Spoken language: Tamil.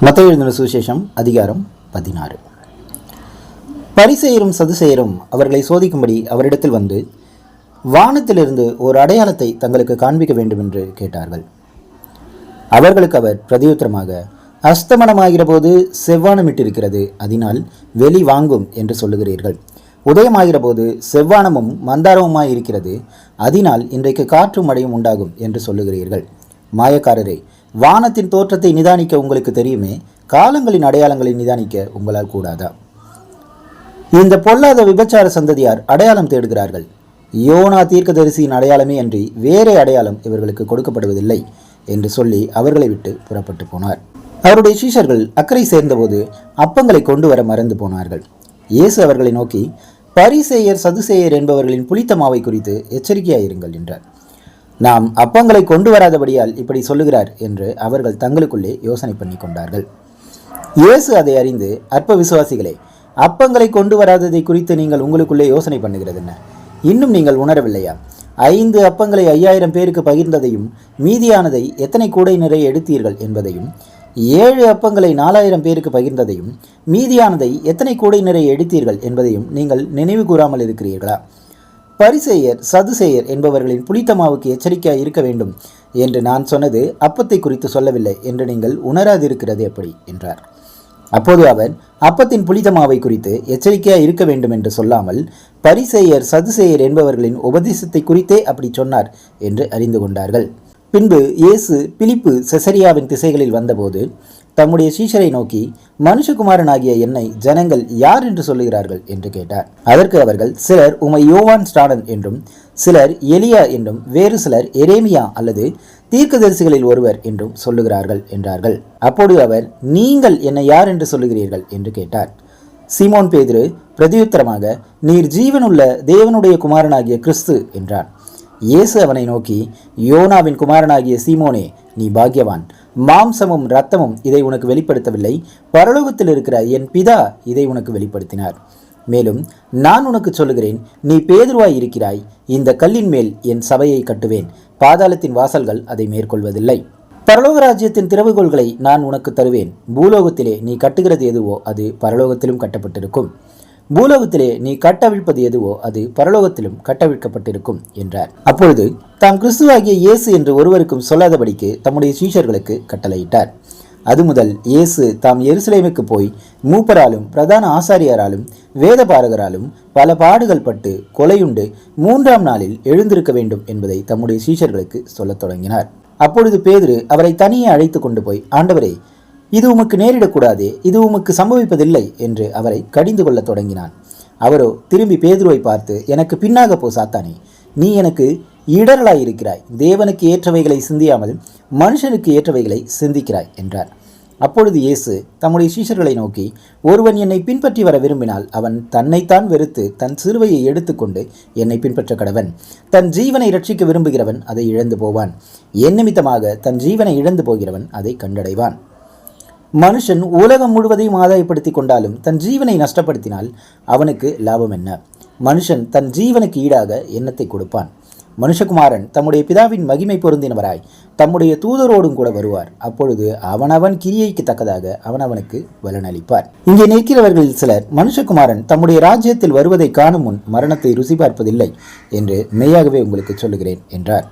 மத்தேயு எழுதின சுவிசேஷம் அதிகாரம் 16. பரிசேயரும் சதுசேயரும் அவர்களை சோதிக்கும்படி அவரிடத்தில் வந்து வானத்திலிருந்து ஒரு அடையாளத்தை தங்களுக்கு காண்பிக்க வேண்டும் என்று கேட்டார்கள். அவர்களுக்கு அவர் பிரதியுத்தரமாக, அஸ்தமனமாகிற போது செவ்வானமிட்டிருக்கிறது, அதனால் வெளி வாங்கும் என்று சொல்லுகிறீர்கள். உதயமாகிற போது செவ்வானமும் மந்தாரமுமாய் இருக்கிறது, அதனால் இன்றைக்கு காற்றும் மழையும் உண்டாகும் என்று சொல்லுகிறீர்கள். மாயக்காரரே, வானத்தின் தோற்றத்தை நிதானிக்க உங்களுக்கு தெரியுமே, காலங்களின் அடையாளங்களை நிதானிக்க உங்களால் கூடாதா? இந்த பொல்லாத விபச்சார சந்ததியார் அடையாளம் தேடுகிறார்கள். யோனா தீர்க்கதரிசியின் அடையாளமே அன்றி வேறே அடையாளம் இவர்களுக்கு கொடுக்கப்படுவதில்லை என்று சொல்லி அவர்களை விட்டு புறப்பட்டு போனார். அவருடைய சீஷர்கள் அக்கறை சேர்ந்தபோது அப்பங்களை கொண்டு வர மறந்து போனார்கள். இயேசு அவர்களை நோக்கி, பரிசேயர் சதுசேயர் என்பவர்களின் புளித்த மாவை குறித்து எச்சரிக்கையாயிருங்கள் என்றார். நாம் அப்பங்களை கொண்டு வராதபடியால் இப்படி சொல்லுகிறார் என்று அவர்கள் தங்களுக்குள்ளே யோசனை பண்ணி கொண்டார்கள். இயேசு அதை அறிந்து, அற்ப விசுவாசிகளே, அப்பங்களை கொண்டு வராததை குறித்து நீங்கள் உங்களுக்குள்ளே யோசனை பண்ணுகிறது என்ன? இன்னும் நீங்கள் உணரவில்லையா? 5 அப்பங்களை 5000 பேருக்கு பகிர்ந்ததையும் மீதியானதை எத்தனை கூடை நிறைய எடுத்தீர்கள் என்பதையும், 7 அப்பங்களை 4000 பேருக்கு பகிர்ந்ததையும் மீதியானதை எத்தனை கூடை நிறைய எடுத்தீர்கள் என்பதையும் நீங்கள் நினைவு கூறாமல் இருக்கிறீர்களா? பரிசேயர் சதுசேயர் என்பவர்களின் புளித்த மாவுக்கு எச்சரிக்கையாக இருக்க வேண்டும் என்று நான் சொன்னது அப்பத்தை குறித்து சொல்லவில்லை என்று நீங்கள் உணராதிருக்கிறது எப்படி என்றார். அப்போது அவர் அப்பத்தின் புளித்த மாவை குறித்து எச்சரிக்கையாக இருக்க வேண்டும் என்று சொல்லாமல் பரிசேயர் சதுசேயர் என்பவர்களின் உபதேசத்தை குறித்தே அப்படி சொன்னார் என்று அறிந்து கொண்டார்கள். பின்பு இயேசு பிலிப்பு செசரியாவின் திசைகளில் வந்தபோது தம்முடைய சீஷரை நோக்கி, மனுஷகுமாரனாகிய என்னை ஜனங்கள் யார் என்று சொல்லுகிறார்கள் என்று கேட்டார். அதற்கு அவர்கள், சிலர் உம்மை யோவான் ஸ்நானன் என்றும், சிலர் எலியா என்றும், வேறு சிலர் எரேமியா அல்லது தீர்க்கதரிசிகளில் ஒருவர் என்றும் சொல்லுகிறார்கள் என்றார்கள். அப்போது அவர், நீங்கள் என்னை யார் என்று சொல்லுகிறீர்கள் என்று கேட்டார். சீமோன் பேதுரு பிரதியுத்தரமாக, நீர் ஜீவனுள்ள தேவனுடைய குமாரனாகிய கிறிஸ்து என்றார். இயேசு அவனை நோக்கி, யோனாவின் குமாரனாகிய சீமோனே, நீ பாக்கியவான். மாம்சமும் இரத்தமும் இதை உனக்கு வெளிப்படுத்தவில்லை, பரலோகத்தில் இருக்கிற என் பிதா இதை உனக்கு வெளிப்படுத்தினார். மேலும் நான் உனக்கு சொல்லுகிறேன், நீ பேதுருவாய் இருக்கிறாய், இந்த கல்லின் மேல் என் சபையை கட்டுவேன், பாதாளத்தின் வாசல்கள் அதை மேற்கொள்வதில்லை. பரலோக ராஜ்யத்தின் திறவுகோல்களை நான் உனக்கு தருவேன். பூலோகத்திலே நீ கட்டுகிறது எதுவோ அது பரலோகத்திலும் கட்டப்பட்டிருக்கும், பூலோகத்திலே நீ கட்டவிழ்ப்பது எதுவோ அது பரலோகத்திலும் கட்டவிழ்க்கப்பட்டிருக்கும் என்றார். அப்பொழுது தாம் கிறிஸ்துவாகிய இயேசு என்று ஒருவருக்கும் சொல்லாதபடிக்கு தம்முடைய சீஷர்களுக்கு கட்டளையிட்டார். அது முதல் இயேசு தாம் எருசலேமுக்கு போய் மூப்பராலும் பிரதான ஆசாரியராலும் வேத பாரகராலும் பல பாடுகள் பட்டு கொலையுண்டு 3ஆம் நாளில் எழுந்திருக்க வேண்டும் என்பதை தம்முடைய சீஷர்களுக்கு சொல்லத் தொடங்கினார். அப்பொழுது பேதுரு அவரை தனியே அழைத்து கொண்டு போய், ஆண்டவரே, இது உமக்கு நேரிடக்கூடாதே, இது உமக்கு சம்பவிப்பதில்லை என்று அவரை கடிந்து கொள்ள தொடங்கினான். அவரோ திரும்பி பேதுருவை பார்த்து, எனக்கு பின்னாக போ சாத்தானே, நீ எனக்கு இடரலாயிருக்கிறாய், தேவனுக்கு ஏற்றவைகளை சிந்தியாமல் மனுஷனுக்கு ஏற்றவைகளை சிந்திக்கிறாய் என்றார். அப்பொழுது இயேசு தம்முடைய சீஷர்களை நோக்கி, ஒருவன் என்னை பின்பற்றி வர விரும்பினால் அவன் தன்னைத்தான் வெறுத்து தன் சிலுவையை எடுத்துக்கொண்டு என்னை பின்பற்ற கடவன். தன் ஜீவனை ரட்சிக்க விரும்புகிறவன் அதை இழந்து போவான், என் நிமித்தமாக தன் ஜீவனை இழந்து போகிறவன் அதை கண்டடைவான். மனுஷன் உலகம் முழுவதையும் ஆதாயப்படுத்தி கொண்டாலும் தன் ஜீவனை நஷ்டப்படுத்தினால் அவனுக்கு லாபம் என்ன? மனுஷன் தன் ஜீவனுக்கு ஈடாக எண்ணத்தை கொடுப்பான். மனுஷகுமாரன் தம்முடைய பிதாவின் மகிமை பொருந்தினவராய் தம்முடைய தூதரோடும் கூட வருவார். அப்பொழுது அவனவன் கிரியைக்கு தக்கதாக அவனவனுக்கு பலனளிப்பார். இங்கே நிற்கிறவர்களில் சிலர், மனுஷகுமாரன் தம்முடைய ராஜ்யத்தில் வருவதை காணும் முன் மரணத்தை ருசி பார்ப்பதில்லை என்று மெய்யாகவே உங்களுக்கு சொல்லுகிறேன் என்றார்.